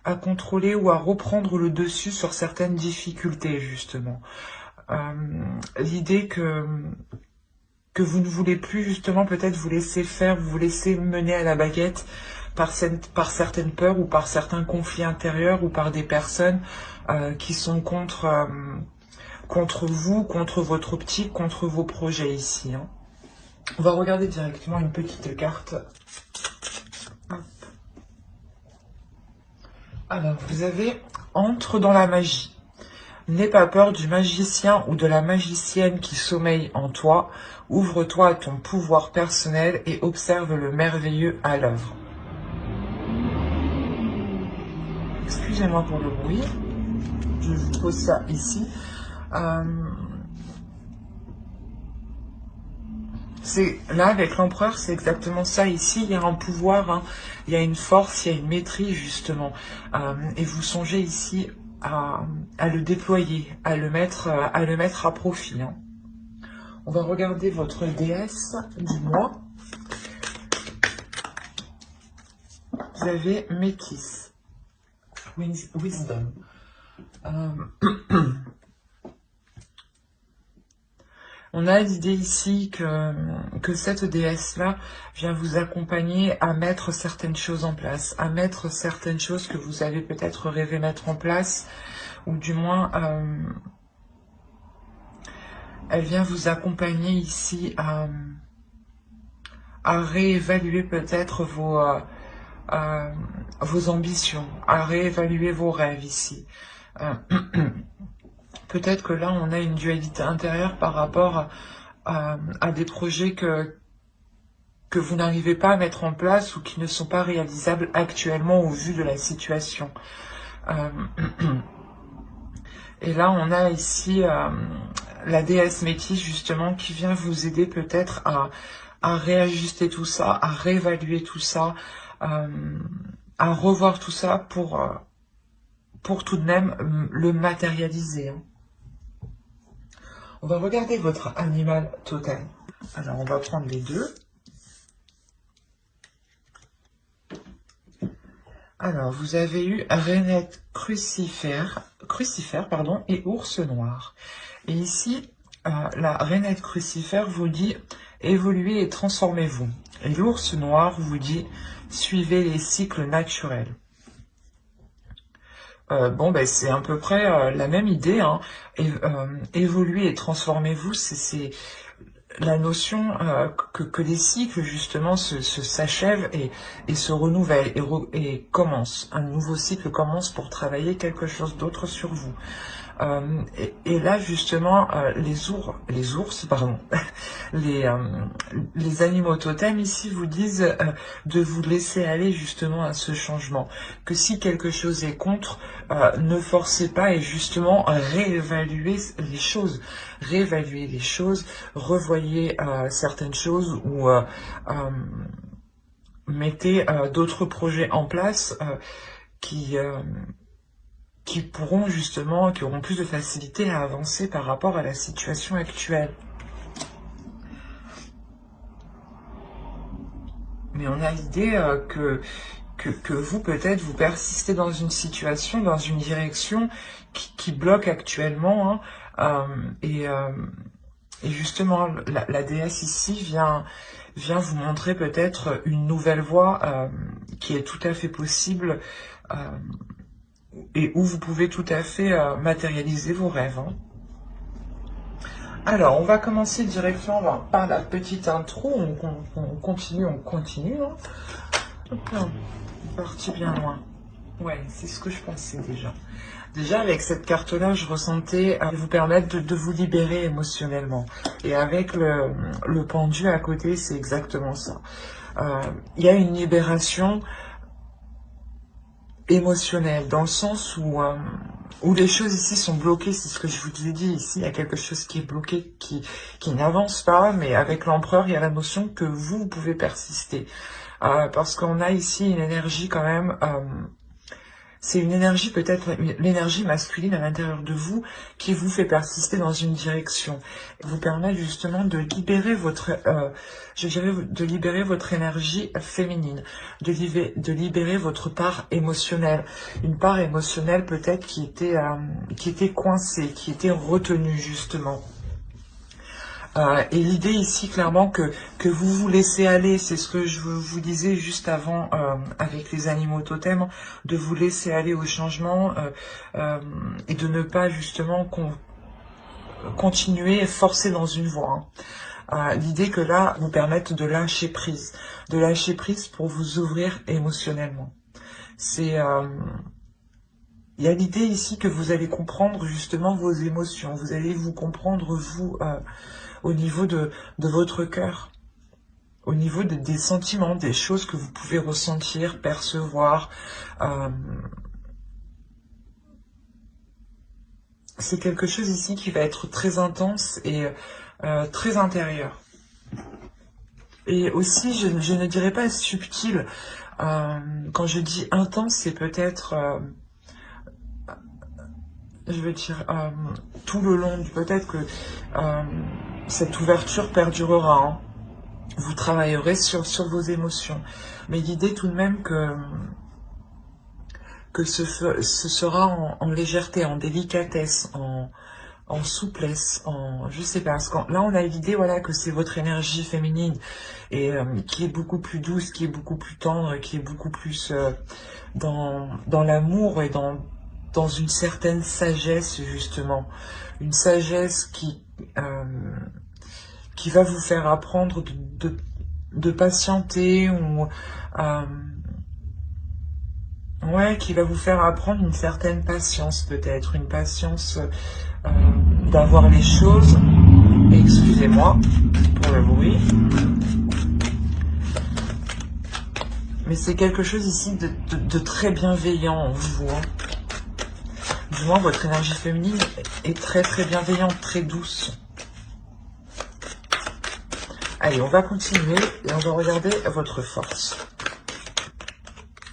à contrôler ou à reprendre le dessus sur certaines difficultés, justement. L'idée que vous ne voulez plus, justement, peut-être vous laisser faire, vous laisser mener à la baguette par certaines peurs ou par certains conflits intérieurs ou par des personnes qui sont contre vous, contre votre optique, contre vos projets ici. Hein. On va regarder directement une petite carte. Hop. Alors, vous avez « Entre dans la magie ». N'aie pas peur du magicien ou de la magicienne qui sommeille en toi. Ouvre-toi à ton pouvoir personnel et observe le merveilleux à l'œuvre. Excusez-moi pour le bruit. Je vous pose ça ici. Là, avec l'empereur, c'est exactement ça. Ici, il y a un pouvoir, hein, il y a une force, il y a une maîtrise, justement. Et vous songez ici à le déployer, à le mettre à profit. Hein. On va regarder votre déesse du mois. Vous avez Métis, Wisdom. On a l'idée ici que cette déesse-là vient vous accompagner à mettre certaines choses en place, à mettre certaines choses que vous avez peut-être rêvé mettre en place, ou du moins, elle vient vous accompagner ici à réévaluer peut-être vos ambitions, à réévaluer vos rêves ici. Peut-être que là, on a une dualité intérieure par rapport à des projets que vous n'arrivez pas à mettre en place ou qui ne sont pas réalisables actuellement au vu de la situation. Et là, on a ici la déesse Métis, justement, qui vient vous aider peut-être à réajuster tout ça, à réévaluer tout ça, à revoir tout ça pour tout de même le matérialiser. Hein. On va regarder votre animal totem. Alors, on va prendre les deux. Alors, vous avez eu rainette crucifère et ours noir. Et ici, la rainette crucifère vous dit « évoluez et transformez-vous ». Et l'ours noir vous dit « suivez les cycles naturels ». C'est à peu près la même idée. Hein. Évoluer et transformez-vous, c'est la notion que les cycles, justement, s'achèvent et se renouvellent et commencent. Un nouveau cycle commence pour travailler quelque chose d'autre sur vous. Et là, justement, les animaux totems ici vous disent de vous laisser aller justement à ce changement. Que si quelque chose est contre, ne forcez pas et justement réévaluer les choses. Réévaluer les choses, revoyez certaines choses ou mettez d'autres projets en place qui auront plus de facilité à avancer par rapport à la situation actuelle. Mais on a l'idée que vous, peut-être, vous persistez dans une situation, dans une direction qui bloque actuellement. Hein, et justement, la déesse ici vient vous montrer peut-être une nouvelle voie qui est tout à fait possible et où vous pouvez tout à fait matérialiser vos rêves. Hein. Alors, on va commencer directement par la petite intro. On continue. Hein. Hop là, on est parti bien loin. Ouais, c'est ce que je pensais déjà. Déjà, avec cette carte-là, je ressentais vous permettre de vous libérer émotionnellement. Et avec le pendu à côté, c'est exactement ça. Il y a une libération émotionnelle, dans le sens où les choses ici sont bloquées, c'est ce que je vous ai dit ici, il y a quelque chose qui est bloqué, qui n'avance pas, mais avec l'empereur, il y a la notion que vous pouvez persister. Parce qu'on a ici une énergie quand même C'est une énergie, peut-être l'énergie masculine à l'intérieur de vous, qui vous fait persister dans une direction. Et vous permet justement de libérer votre, je dirais, de libérer votre énergie féminine, de libérer votre part émotionnelle. Une part émotionnelle peut-être qui était coincée, qui était retenue justement. Et l'idée ici, clairement, que vous vous laissez aller, c'est ce que je vous disais juste avant avec les animaux totems, de vous laisser aller au changement et de ne pas justement continuer forcer dans une voie. Hein. L'idée que là, vous permette de lâcher prise pour vous ouvrir émotionnellement. C'est... il y a l'idée ici que vous allez comprendre justement vos émotions, vous allez vous comprendre vous... au niveau de votre cœur, au niveau des sentiments, des choses que vous pouvez ressentir, percevoir. C'est quelque chose ici qui va être très intense et très intérieur. Et aussi, je ne dirais pas subtil. Quand je dis intense, c'est peut-être... je veux dire, tout le long, peut-être que cette ouverture perdurera. Hein. Vous travaillerez sur vos émotions. Mais l'idée tout de même que ce sera en légèreté, en délicatesse, en souplesse, je sais pas. Parce que là, on a l'idée, voilà, que c'est votre énergie féminine et qui est beaucoup plus douce, qui est beaucoup plus tendre, qui est beaucoup plus dans l'amour et dans une certaine sagesse, justement. Une sagesse qui va vous faire apprendre de patienter ou ouais, qui va vous faire apprendre une certaine patience, peut-être une patience d'avoir les choses. Excusez-moi pour le bruit, mais c'est quelque chose ici de très bienveillant en vous. Hein. Du moins, votre énergie féminine est très très bienveillante, très douce. Allez, on va continuer et on va regarder votre force.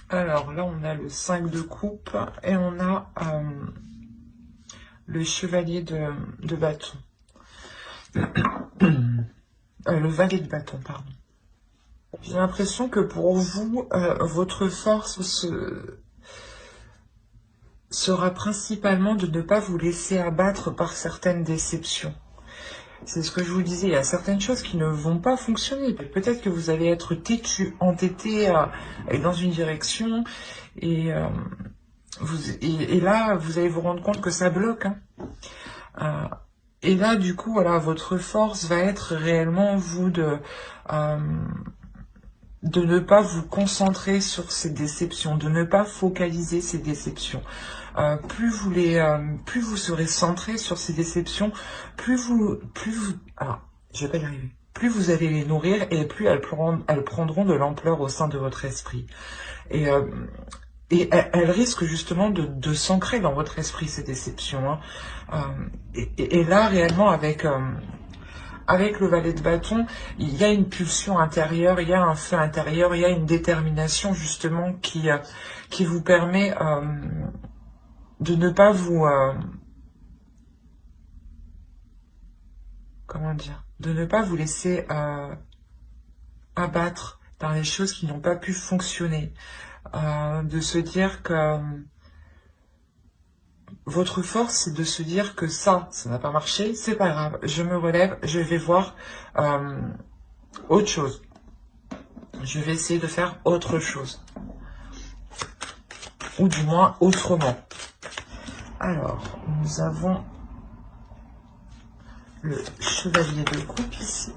Alors là, on a le 5 de coupe et on a le chevalier de bâton. Le valet de bâton, pardon. J'ai l'impression que pour vous, votre force sera principalement de ne pas vous laisser abattre par certaines déceptions. C'est ce que je vous disais, il y a certaines choses qui ne vont pas fonctionner. Peut-être que vous allez être têtu, entêté dans une direction et là, vous allez vous rendre compte que ça bloque. Hein. Et là, du coup, voilà, votre force va être réellement, vous, de ne pas vous concentrer sur ces déceptions, de ne pas focaliser ces déceptions. Plus vous serez centré sur ces déceptions, plus vous allez les nourrir et plus elles prendront de l'ampleur au sein de votre esprit. Et elles risquent justement de s'ancrer dans votre esprit, ces déceptions. Hein. Et là, réellement, avec le valet de bâton, il y a une pulsion intérieure, il y a un feu intérieur, il y a une détermination justement qui vous permet de ne pas vous... comment dire, de ne pas vous laisser abattre par les choses qui n'ont pas pu fonctionner. De se dire que votre force, c'est de se dire que ça n'a pas marché, c'est pas grave, je me relève, je vais voir autre chose. Je vais essayer de faire autre chose. Ou du moins autrement. Alors, nous avons le chevalier de coupe ici.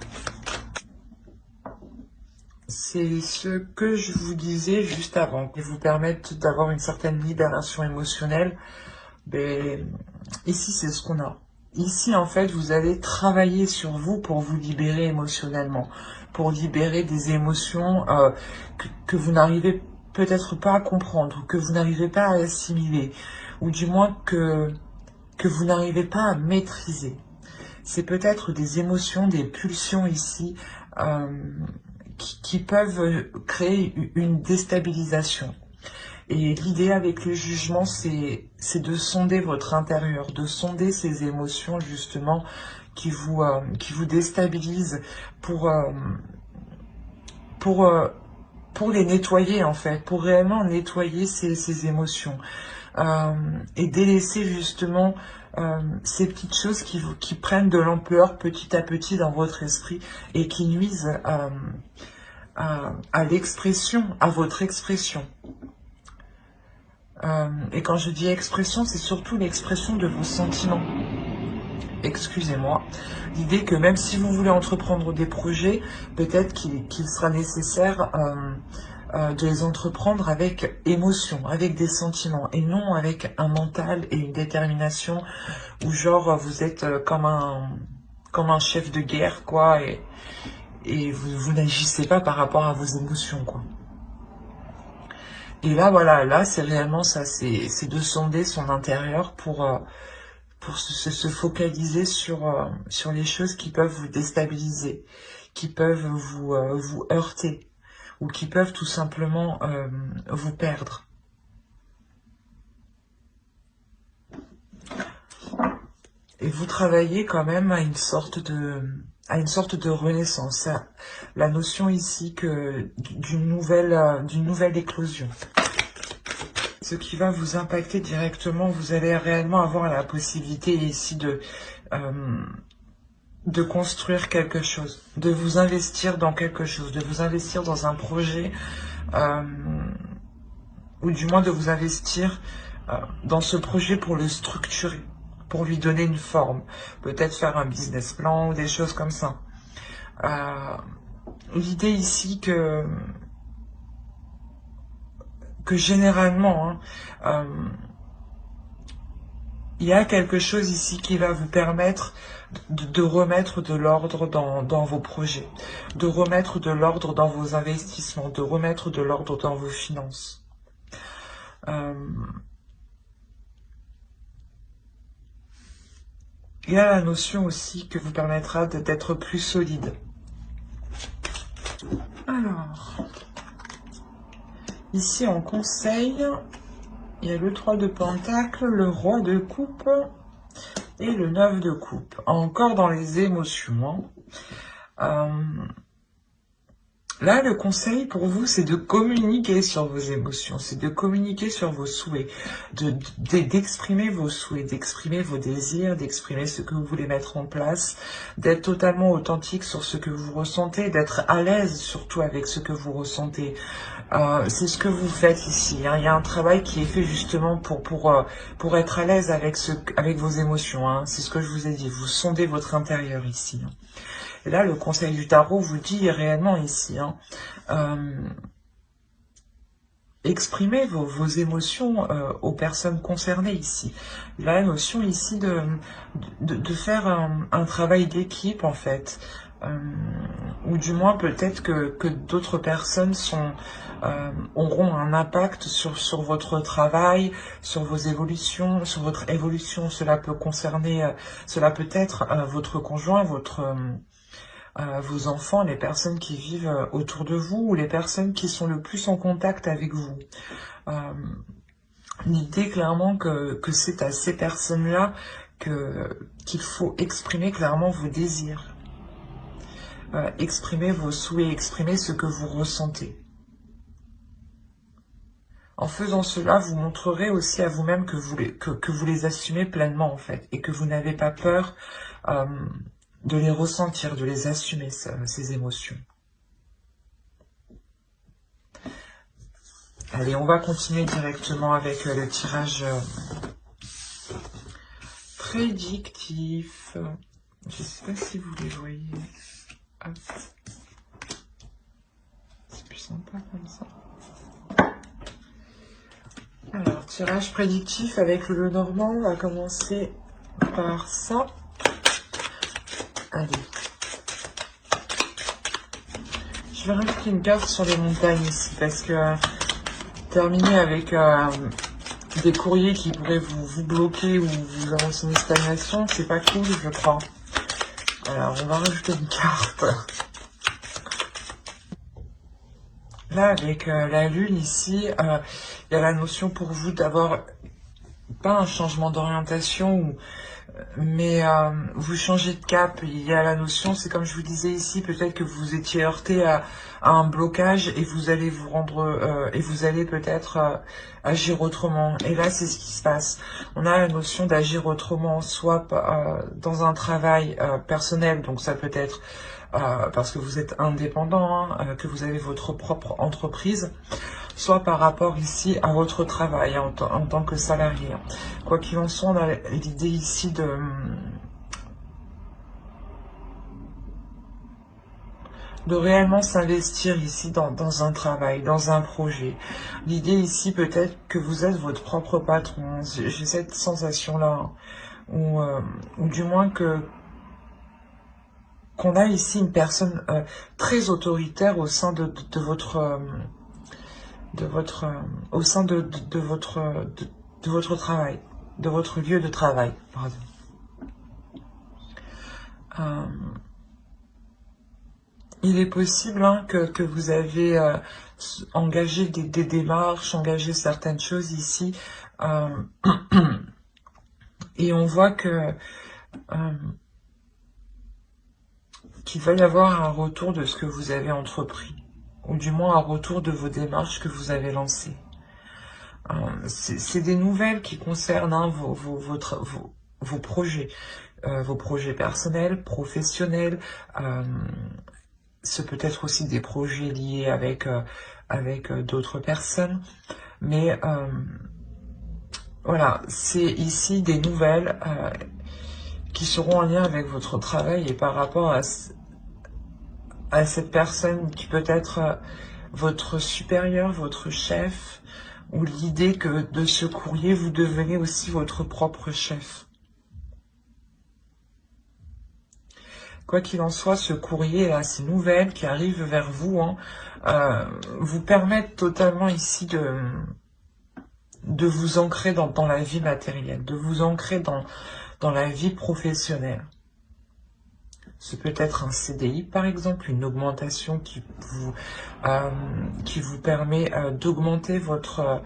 C'est ce que je vous disais juste avant, qui vous permettent d'avoir une certaine libération émotionnelle. Mais ici, c'est ce qu'on a. Ici, en fait, vous allez travailler sur vous pour vous libérer émotionnellement, pour libérer des émotions que vous n'arrivez peut-être pas à comprendre, ou que vous n'arrivez pas à assimiler, ou du moins que vous n'arrivez pas à maîtriser. C'est peut-être des émotions, des pulsions ici qui peuvent créer une déstabilisation. Et l'idée avec le jugement, c'est de sonder votre intérieur, de sonder ces émotions justement qui vous déstabilisent pour, pour, euh, pour les nettoyer en fait, pour réellement nettoyer ces émotions. Et délaisser justement ces petites choses qui prennent de l'ampleur petit à petit dans votre esprit et qui nuisent à l'expression, à votre expression. Et quand je dis expression, c'est surtout l'expression de vos sentiments. Excusez-moi. L'idée que même si vous voulez entreprendre des projets, peut-être qu'il sera nécessaire de les entreprendre avec émotion, avec des sentiments, et non avec un mental et une détermination où genre vous êtes comme un chef de guerre, quoi, et vous n'agissez pas par rapport à vos émotions, quoi. Et là, voilà, là, c'est réellement ça, c'est de sonder son intérieur pour se focaliser sur les choses qui peuvent vous déstabiliser, qui peuvent vous heurter, ou qui peuvent tout simplement vous perdre. Et vous travaillez quand même à une sorte de renaissance. La notion ici d'une nouvelle éclosion. Ce qui va vous impacter directement, vous allez réellement avoir la possibilité ici de construire quelque chose, de vous investir dans quelque chose, de vous investir dans un projet, ou du moins de vous investir dans ce projet pour le structurer, pour lui donner une forme, peut-être faire un business plan ou des choses comme ça. L'idée ici que généralement, il y a quelque chose ici qui va vous permettre de remettre de l'ordre dans vos projets, de remettre de l'ordre dans vos investissements, de remettre de l'ordre dans vos finances. Il y a la notion aussi que vous permettra d'être plus solide. Alors, ici en conseil, il y a le 3 de Pentacle, le roi de coupe et le 9 de coupe. Encore dans les émotions. Là, le conseil pour vous, c'est de communiquer sur vos émotions, c'est de communiquer sur vos souhaits, d'exprimer vos souhaits, d'exprimer vos désirs, d'exprimer ce que vous voulez mettre en place, d'être totalement authentique sur ce que vous ressentez, d'être à l'aise surtout avec ce que vous ressentez. C'est ce que vous faites ici. Hein. Il y a un travail qui est fait justement pour être à l'aise avec vos émotions. Hein. C'est ce que je vous ai dit. Vous sondez votre intérieur ici. Hein. Et là, le conseil du tarot vous dit réellement ici, hein, exprimez vos émotions aux personnes concernées ici. La notion ici de faire un travail d'équipe en fait, ou du moins peut-être que d'autres personnes auront un impact sur votre travail, sur vos évolutions, sur votre évolution. Cela peut concerner, cela peut être votre conjoint, vos enfants, les personnes qui vivent autour de vous ou les personnes qui sont le plus en contact avec vous. L'idée clairement que c'est à ces personnes-là qu'il faut exprimer clairement vos désirs, exprimer vos souhaits, exprimer ce que vous ressentez. En faisant cela, vous montrerez aussi à vous-même que vous les assumez pleinement en fait et que vous n'avez pas peur de les ressentir, de les assumer, ces émotions. Allez, on va continuer directement avec le tirage prédictif. Je ne sais pas si vous les voyez. Hop. C'est plus sympa comme ça. Alors, tirage prédictif avec le Normand. On va commencer par ça. Allez. Je vais rajouter une carte sur les montagnes ici parce que terminer avec des courriers qui pourraient vous bloquer ou vous annoncer une stagnation, c'est pas cool, je crois. Alors, on va rajouter une carte. Là, avec la lune ici, il il y a la notion pour vous d'avoir pas un changement d'orientation, mais vous changez de cap. Il y a la notion, c'est comme je vous disais ici, peut-être que vous étiez heurté à un blocage et vous allez vous rendre et vous allez peut-être agir autrement. Et là, c'est ce qui se passe. On a la notion d'agir autrement, soit dans un travail personnel, donc ça peut être parce que vous êtes indépendant, hein, que vous avez votre propre entreprise, soit par rapport ici à votre travail en tant que salarié. Quoi qu'il en soit, on a l'idée ici de réellement s'investir ici dans un travail, dans un projet. L'idée ici peut-être que vous êtes votre propre patron. J'ai cette sensation-là, hein, ou du moins qu'on a ici une personne très autoritaire au sein de votre au sein de votre travail, de votre lieu de travail, pardon. Il est possible hein, que vous avez engagé des démarches, engagé certaines choses ici, et on voit que qu'il va y avoir un retour de ce que vous avez entrepris, ou du moins un retour de vos démarches que vous avez lancées. C'est des nouvelles qui concernent hein, vos projets personnels, professionnels. Ce peut être aussi des projets liés avec d'autres personnes. Mais voilà, c'est ici des nouvelles qui seront en lien avec votre travail et par rapport à cette personne qui peut être votre supérieur, votre chef, ou l'idée que de ce courrier, vous devenez aussi votre propre chef. Quoi qu'il en soit, ce courrier-là, ces nouvelles qui arrivent vers vous, hein, vous permettent totalement ici de vous ancrer dans la vie matérielle, de vous ancrer dans la vie professionnelle. Ce peut être un CDI, par exemple, une augmentation qui vous permet d'augmenter votre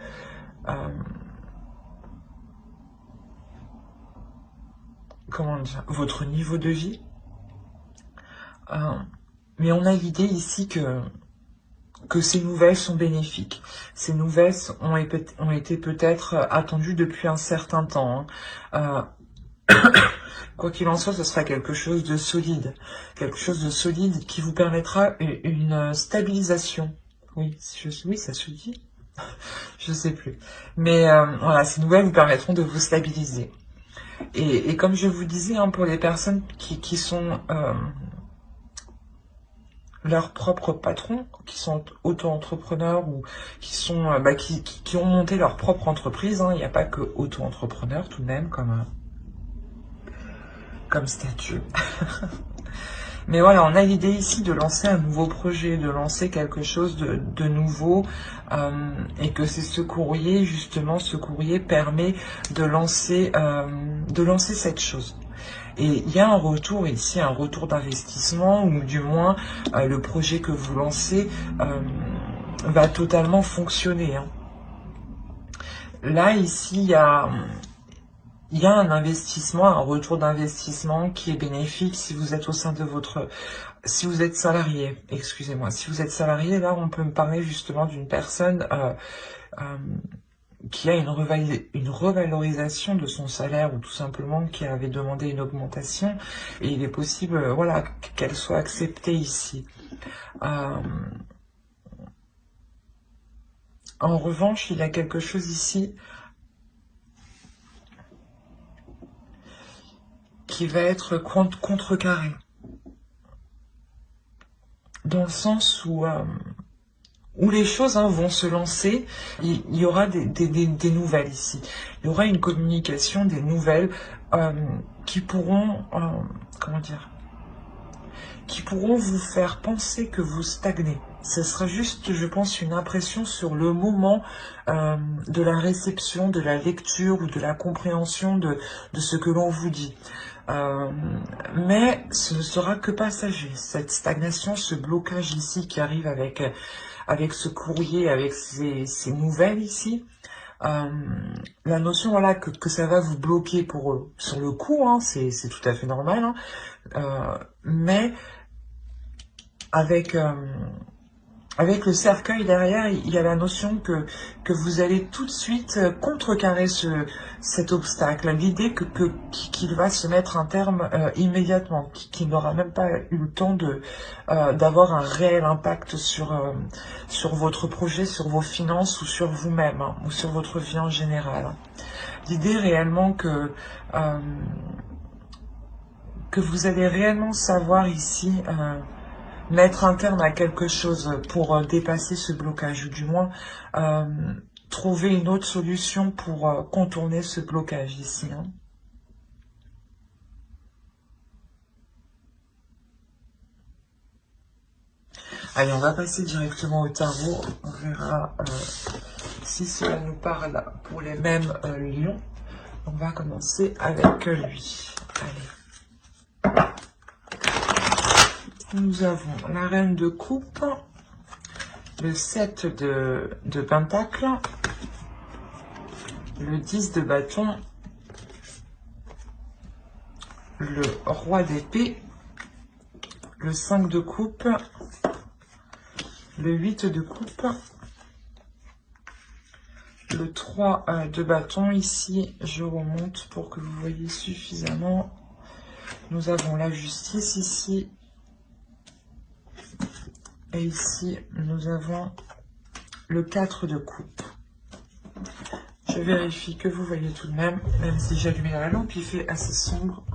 comment dire, votre niveau de vie. Mais on a l'idée ici que ces nouvelles sont bénéfiques. Ces nouvelles ont été peut-être attendues depuis un certain temps. Hein. Quoi qu'il en soit, ce sera quelque chose de solide. Quelque chose de solide qui vous permettra une stabilisation. Oui, oui, ça se dit. Je sais plus. Mais voilà, ces nouvelles vous permettront de vous stabiliser. Et comme je vous disais, hein, pour les personnes qui sont leurs propres patrons, qui sont auto-entrepreneurs ou qui sont qui ont monté leur propre entreprise, hein, il n'y a pas que auto-entrepreneurs tout de même comme statut. Mais voilà, on a l'idée ici de lancer un nouveau projet, de lancer quelque chose de nouveau, et que c'est ce courrier, justement, ce courrier permet de lancer cette chose. Et il y a un retour ici, un retour d'investissement, ou du moins le projet que vous lancez va totalement fonctionner. Hein. Là, ici, il y a un investissement, un retour d'investissement qui est bénéfique si vous êtes au sein de si vous êtes salarié, excusez-moi. Si vous êtes salarié, là, on peut me parler justement d'une personne qui a une revalorisation de son salaire ou tout simplement qui avait demandé une augmentation et il est possible voilà, qu'elle soit acceptée ici. En revanche, il y a quelque chose ici qui va être contrecarré. Dans le sens où les choses vont se lancer, il y aura des nouvelles ici. Il y aura une communication, des nouvelles qui pourront, comment dire, qui pourront vous faire penser que vous stagnez. ce sera juste, je pense, une impression sur le moment de la réception, de la lecture ou de la compréhension de ce que l'on vous dit. Mais ce ne sera que passager. Cette stagnation, ce blocage ici qui arrive avec ce courrier, avec ces nouvelles ici, la notion voilà que ça va vous bloquer pour sur le coup, hein, c'est tout à fait normal, hein, mais avec avec le cercueil derrière, il y a la notion que vous allez tout de suite contrecarrer cet obstacle. L'idée qu'il va se mettre un terme immédiatement, qu'il n'aura même pas eu le temps d'avoir un réel impact sur votre projet, sur vos finances ou sur vous-même, hein, ou sur votre vie en général. L'idée réellement que vous allez réellement savoir ici mettre un terme à quelque chose pour dépasser ce blocage, ou du moins trouver une autre solution pour contourner ce blocage ici. Hein. Allez, on va passer directement au tarot. On verra si cela nous parle pour les mêmes lions. On va commencer avec lui. Allez. Nous avons la reine de coupe, le 7 de pentacle, le 10 de bâton, le roi d'épée, le 5 de coupe, le 8 de coupe, le 3 de bâton. Ici, je remonte pour que vous voyez suffisamment. Nous avons la justice ici. Et ici, nous avons le 4 de coupe. Je vérifie que vous voyez tout de même si j'ai allumé la lampe, il fait assez sombre.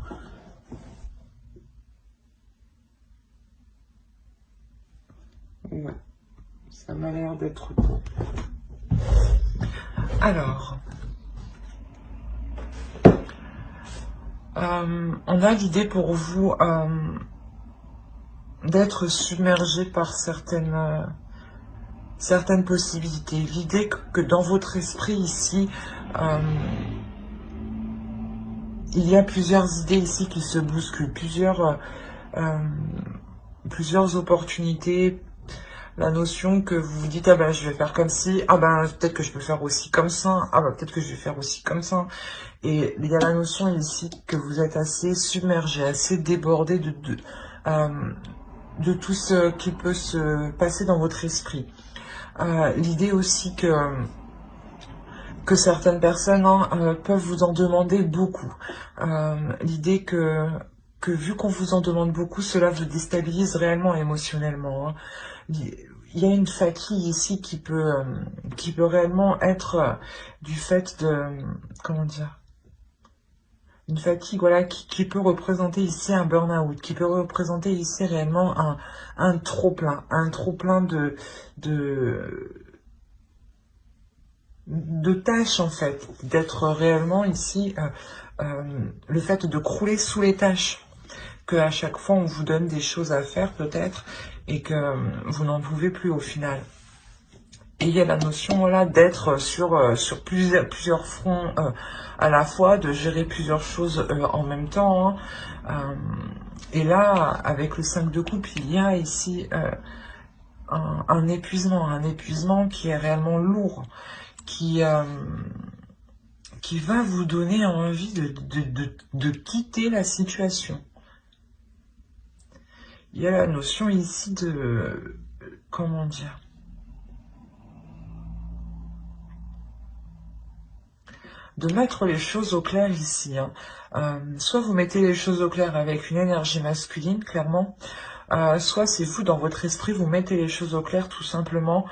Ouais, ça m'a l'air d'être bon. Alors, on a l'idée pour vous d'être submergé par certaines possibilités. L'idée que dans votre esprit ici, il y a plusieurs idées ici qui se bousculent, plusieurs opportunités. La notion que vous vous dites, ah ben je vais faire comme ci, ah ben peut-être que je peux faire aussi comme ça, ah ben peut-être que je vais faire aussi comme ça. Et il y a la notion ici que vous êtes assez submergé, assez débordé de tout ce qui peut se passer dans votre esprit. L'idée aussi que certaines personnes peuvent vous en demander beaucoup. L'idée que vu qu'on vous en demande beaucoup, cela vous déstabilise réellement émotionnellement. Hein. Il y a une fatigue ici qui peut réellement être du fait de, comment dire, une fatigue voilà, qui peut représenter ici un burn-out, qui peut représenter ici réellement un trop-plein, de tâches en fait, d'être réellement ici, le fait de crouler sous les tâches, que à chaque fois on vous donne des choses à faire peut-être, et que vous n'en pouvez plus au final. Et il y a la notion voilà, d'être sur plusieurs fronts à la fois, de gérer plusieurs choses en même temps. Hein. Et là, avec le 5 de coupe, il y a ici un épuisement qui est réellement lourd, qui va vous donner envie de quitter la situation. Il y a la notion ici de, comment dire, de mettre les choses au clair ici. Hein. Soit vous mettez les choses au clair avec une énergie masculine, clairement, soit c'est vous, dans votre esprit, vous mettez les choses au clair tout simplement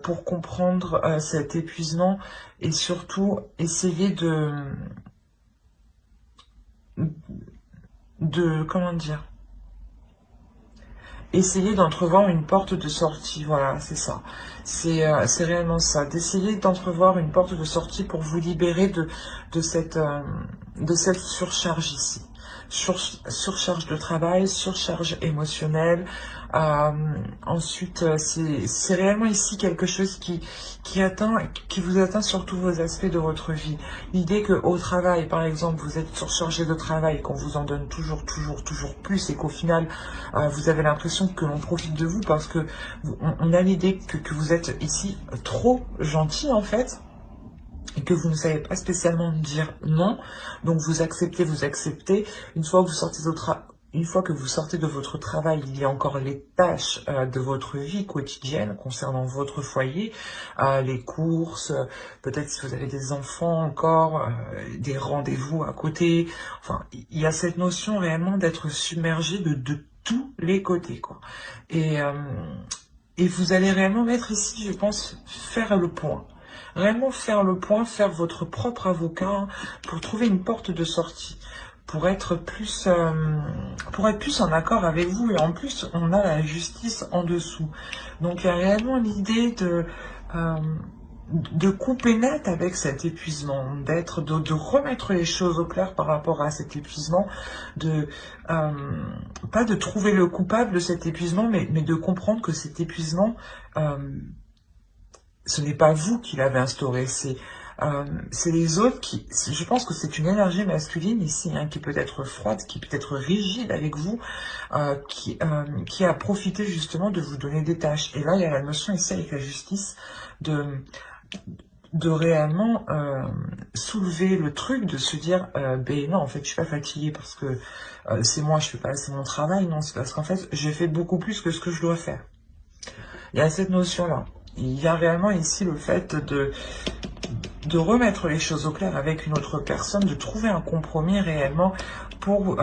pour comprendre cet épuisement et surtout essayer comment dire, essayer d'entrevoir une porte de sortie, voilà, c'est ça. C'est réellement ça, d'essayer d'entrevoir une porte de sortie pour vous libérer de cette surcharge ici. surcharge de travail, surcharge émotionnelle. Ensuite, c'est réellement ici quelque chose qui vous atteint sur tous vos aspects de votre vie. L'idée que au travail, par exemple, vous êtes surchargé de travail, qu'on vous en donne toujours plus, et qu'au final, vous avez l'impression que l'on profite de vous parce que on a l'idée que vous êtes ici trop gentil en fait, et que vous ne savez pas spécialement dire non, donc vous acceptez. Une fois que vous sortez une fois que vous sortez de votre travail, il y a encore les tâches de votre vie quotidienne concernant votre foyer, les courses, peut-être si vous avez des enfants encore, des rendez-vous à côté. Enfin, il y a cette notion réellement d'être submergé de tous les côtés, quoi. Et vous allez réellement mettre ici, je pense, faire le point. Réellement faire le point, faire votre propre avocat pour trouver une porte de sortie, pour être plus en accord avec vous. Et en plus, on a la justice en dessous. Donc il y a réellement l'idée de couper net avec cet épuisement, de remettre les choses au clair par rapport à cet épuisement, pas de trouver le coupable de cet épuisement, mais de comprendre que cet épuisement, ce n'est pas vous qui l'avez instauré, c'est les autres qui... Je pense que c'est une énergie masculine ici, qui peut être froide, qui peut être rigide avec vous, qui a profité justement de vous donner des tâches. Et là, il y a la notion ici avec la justice de réellement soulever le truc, de se dire ben non, en fait je suis pas fatiguée parce que c'est moi, je fais pas assez mon travail, non, c'est parce qu'en fait j'ai fait beaucoup plus que ce que je dois faire. Il y a cette notion là, il y a réellement ici le fait de remettre les choses au clair avec une autre personne, de trouver un compromis réellement pour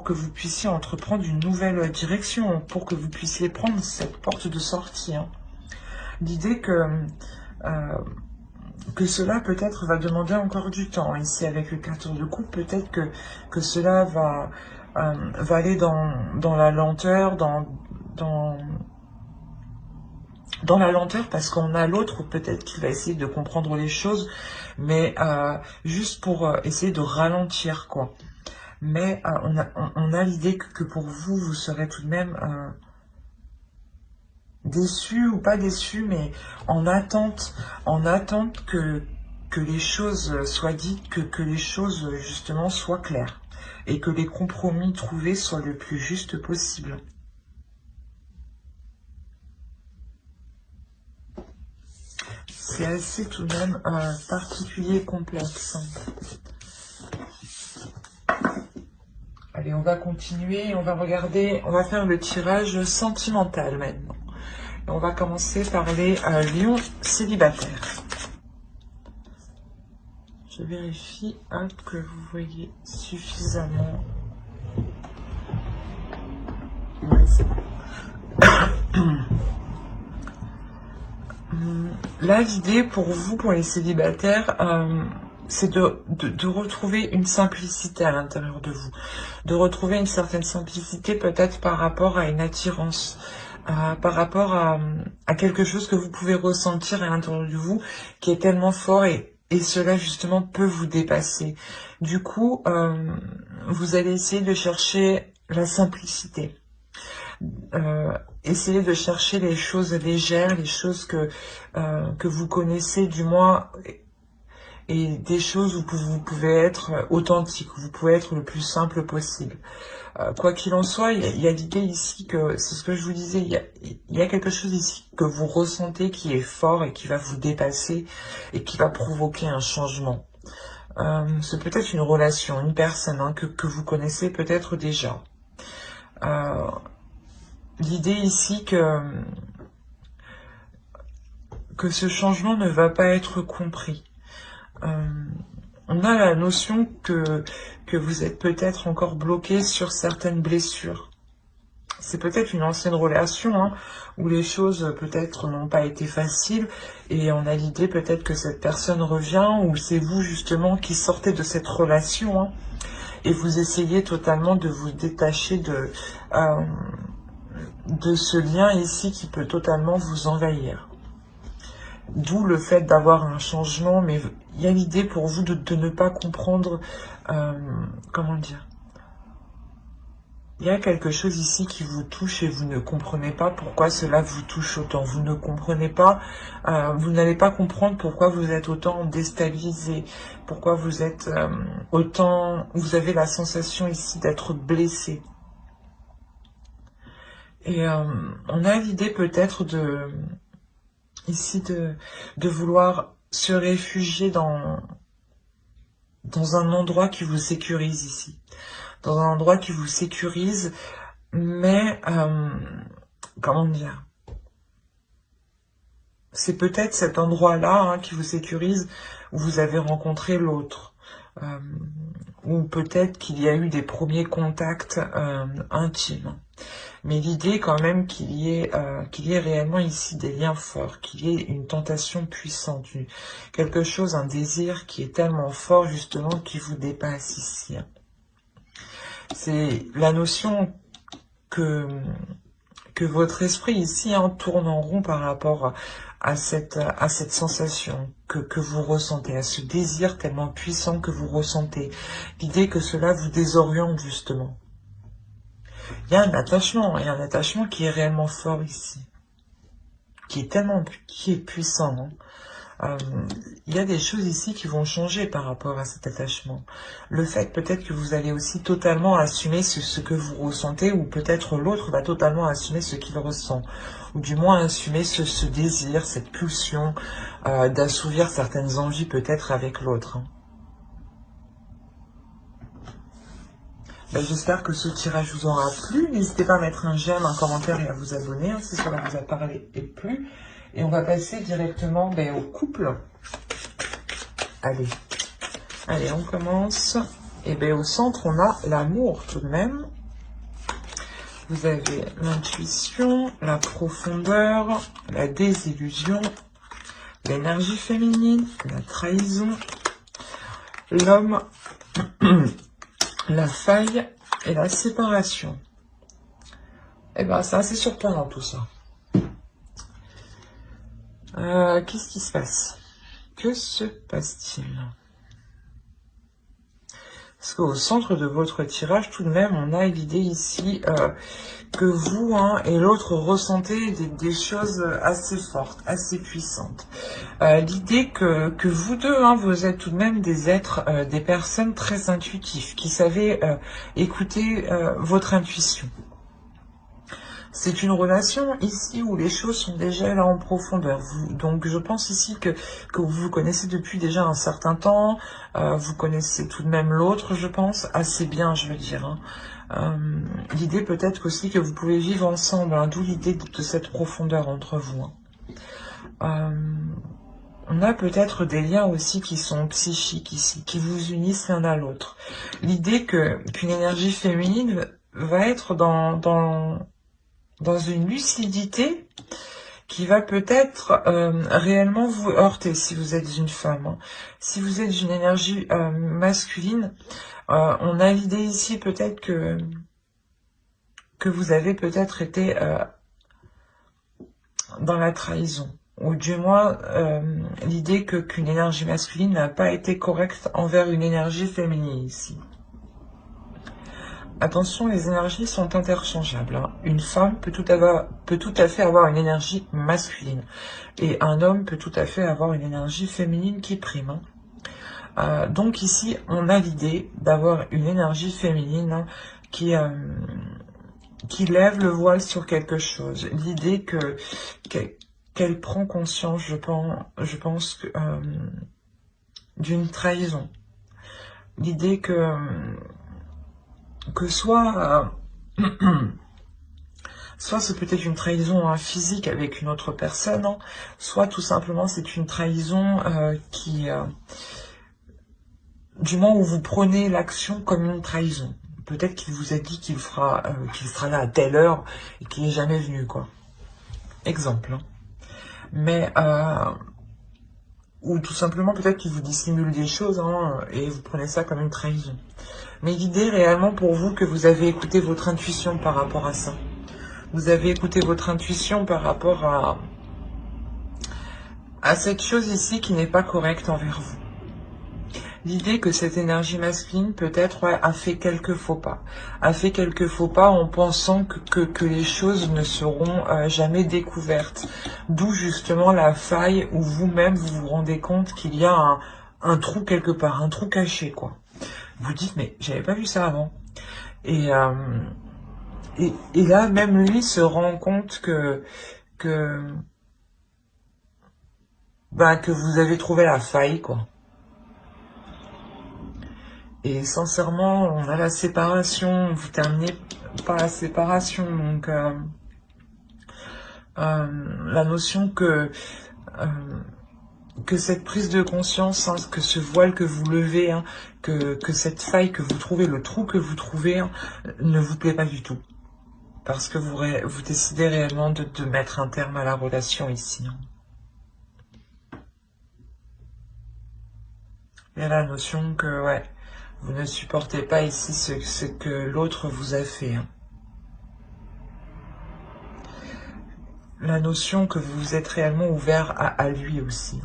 que vous puissiez entreprendre une nouvelle direction, pour que vous puissiez prendre cette porte de sortie. L'idée que cela peut-être va demander encore du temps. Ici, avec le 14 de coupe, peut-être que cela va aller dans la lenteur, dans la lenteur, parce qu'on a l'autre peut-être qui va essayer de comprendre les choses, mais juste pour essayer de ralentir, quoi. Mais on a l'idée que pour vous, vous serez tout de même déçu ou pas déçu, mais en attente que les choses soient dites, que les choses justement soient claires, et que les compromis trouvés soient le plus juste possible. C'est assez tout de même particulier et complexe. Allez, on va continuer, on va faire le tirage sentimental maintenant. Et on va commencer par les lions célibataires. Je vérifie que vous voyez suffisamment. Ouais, c'est bon. Là, l'idée pour vous, pour les célibataires, c'est de retrouver une simplicité à l'intérieur de vous. De retrouver une certaine simplicité peut-être par rapport à une attirance, par rapport à quelque chose que vous pouvez ressentir à l'intérieur de vous qui est tellement fort et cela justement peut vous dépasser. Du coup, vous allez essayer de chercher la simplicité. Essayez de chercher les choses légères, les choses que vous connaissez du moins, et des choses où vous pouvez être authentique, où vous pouvez être le plus simple possible. Quoi qu'il en soit, il y a l'idée ici que, c'est ce que je vous disais, il y a quelque chose ici que vous ressentez qui est fort et qui va vous dépasser et qui va provoquer un changement. C'est peut-être une relation, une personne que vous connaissez peut-être déjà. L'idée ici que ce changement ne va pas être compris. On a la notion que vous êtes peut-être encore bloqué sur certaines blessures. C'est peut-être une ancienne relation où les choses peut-être n'ont pas été faciles et on a l'idée peut-être que cette personne revient ou c'est vous justement qui sortez de cette relation et vous essayez totalement de vous détacher de ce lien ici qui peut totalement vous envahir. D'où le fait d'avoir un changement, mais il y a l'idée pour vous de ne pas comprendre, comment dire, Il y a quelque chose ici qui vous touche et vous ne comprenez pas pourquoi cela vous touche autant. Vous ne comprenez pas, vous n'allez pas comprendre pourquoi vous êtes autant déstabilisé, pourquoi vous êtes autant, vous avez la sensation ici d'être blessé. Et on a l'idée peut-être ici de vouloir se réfugier dans un endroit qui vous sécurise ici. Dans un endroit qui vous sécurise, mais comment dire, c'est peut-être cet endroit-là qui vous sécurise où vous avez rencontré l'autre, ou peut-être qu'il y a eu des premiers contacts intimes. Mais l'idée quand même qu'il y ait réellement ici des liens forts, qu'il y ait une tentation puissante, quelque chose, un désir qui est tellement fort justement qui vous dépasse ici. C'est la notion que votre esprit ici tourne en rond par rapport à cette sensation que vous ressentez, à ce désir tellement puissant que vous ressentez. L'idée que cela vous désoriente justement. Il y a un attachement qui est réellement fort ici, qui est puissant. Il y a des choses ici qui vont changer par rapport à cet attachement. Le fait peut-être que vous allez aussi totalement assumer ce que vous ressentez, ou peut-être l'autre va totalement assumer ce qu'il ressent, ou du moins assumer ce désir, cette pulsion d'assouvir certaines envies peut-être avec l'autre. J'espère que ce tirage vous aura plu. N'hésitez pas à mettre un j'aime, un commentaire et à vous abonner si cela vous a parlé et plu. Et on va passer directement au couple. Allez, on commence. Et au centre, on a l'amour tout de même. Vous avez l'intuition, la profondeur, la désillusion, l'énergie féminine, la trahison, l'homme, la faille et la séparation. C'est assez surprenant tout ça. Qu'est-ce qui se passe? Que se passe-t-il? Parce qu'au centre de votre tirage, tout de même, on a l'idée ici que vous et l'autre ressentez des choses assez fortes, assez puissantes. L'idée que vous deux, vous êtes tout de même des êtres, des personnes très intuitives, qui savez écouter votre intuition. C'est une relation ici où les choses sont déjà là en profondeur. Donc je pense ici que vous vous connaissez depuis déjà un certain temps. Vous connaissez tout de même l'autre, je pense, assez bien, je veux dire. L'idée peut-être aussi que vous pouvez vivre ensemble, d'où l'idée de cette profondeur entre vous. On a peut-être des liens aussi qui sont psychiques ici, qui vous unissent l'un à l'autre. L'idée qu'une énergie féminine va être dans une lucidité qui va peut-être réellement vous heurter si vous êtes une femme. Si vous êtes d'une énergie masculine, on a l'idée ici peut-être que vous avez peut-être été dans la trahison. Ou du moins l'idée qu'une énergie masculine n'a pas été correcte envers une énergie féminine ici. Attention, les énergies sont interchangeables. Une femme peut tout à fait avoir une énergie masculine. Et un homme peut tout à fait avoir une énergie féminine qui prime. Donc ici, on a l'idée d'avoir une énergie féminine qui lève le voile sur quelque chose. L'idée qu'elle prend conscience, je pense d'une trahison. L'idée que soit c'est peut-être une trahison physique avec une autre personne, soit tout simplement c'est une trahison du moment où vous prenez l'action comme une trahison. Peut-être qu'il vous a dit qu'il sera là à telle heure et qu'il n'est jamais venu, quoi. Exemple. Mais ou tout simplement peut-être qu'il vous dissimule des choses et vous prenez ça comme une trahison. Mais l'idée réellement pour vous que vous avez écouté votre intuition par rapport à ça. Vous avez écouté votre intuition par rapport à cette chose ici qui n'est pas correcte envers vous. l'idée que cette énergie masculine peut-être a fait quelques faux pas. A fait quelques faux pas en pensant que les choses ne seront jamais découvertes. D'où justement la faille où vous-même vous vous rendez compte qu'il y a un trou quelque part, un trou caché quoi. Vous dites mais j'avais pas vu ça avant. Et là même lui se rend compte que vous avez trouvé la faille quoi. Et sincèrement, on a la séparation, vous terminez par la séparation, donc la notion que cette prise de conscience, hein, que ce voile que vous levez, hein, que cette faille que vous trouvez, le trou que vous trouvez, hein, ne vous plaît pas du tout. Parce que vous décidez réellement de mettre un terme à la relation ici. Hein. Il y a la notion que, ouais, vous ne supportez pas ici ce que l'autre vous a fait. Hein. La notion que vous êtes réellement ouvert à lui aussi.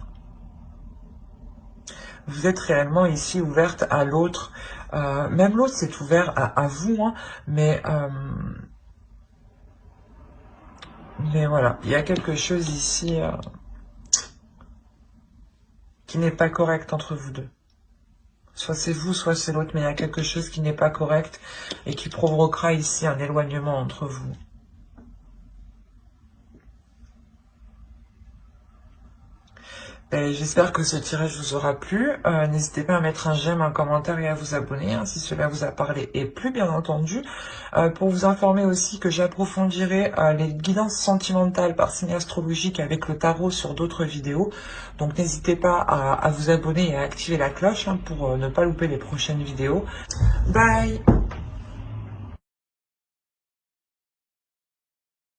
Vous êtes réellement ici ouverte à l'autre. Même l'autre s'est ouvert à vous, hein, mais voilà, il y a quelque chose ici qui n'est pas correct entre vous deux. Soit c'est vous, soit c'est l'autre, mais il y a quelque chose qui n'est pas correct et qui provoquera ici un éloignement entre vous. J'espère que ce tirage vous aura plu. N'hésitez pas à mettre un j'aime, un commentaire et à vous abonner hein, si cela vous a parlé et plu bien entendu. Pour vous informer aussi que j'approfondirai les guidances sentimentales par signe astrologique avec le tarot sur d'autres vidéos. Donc n'hésitez pas à vous abonner et à activer la cloche hein, pour ne pas louper les prochaines vidéos. Bye!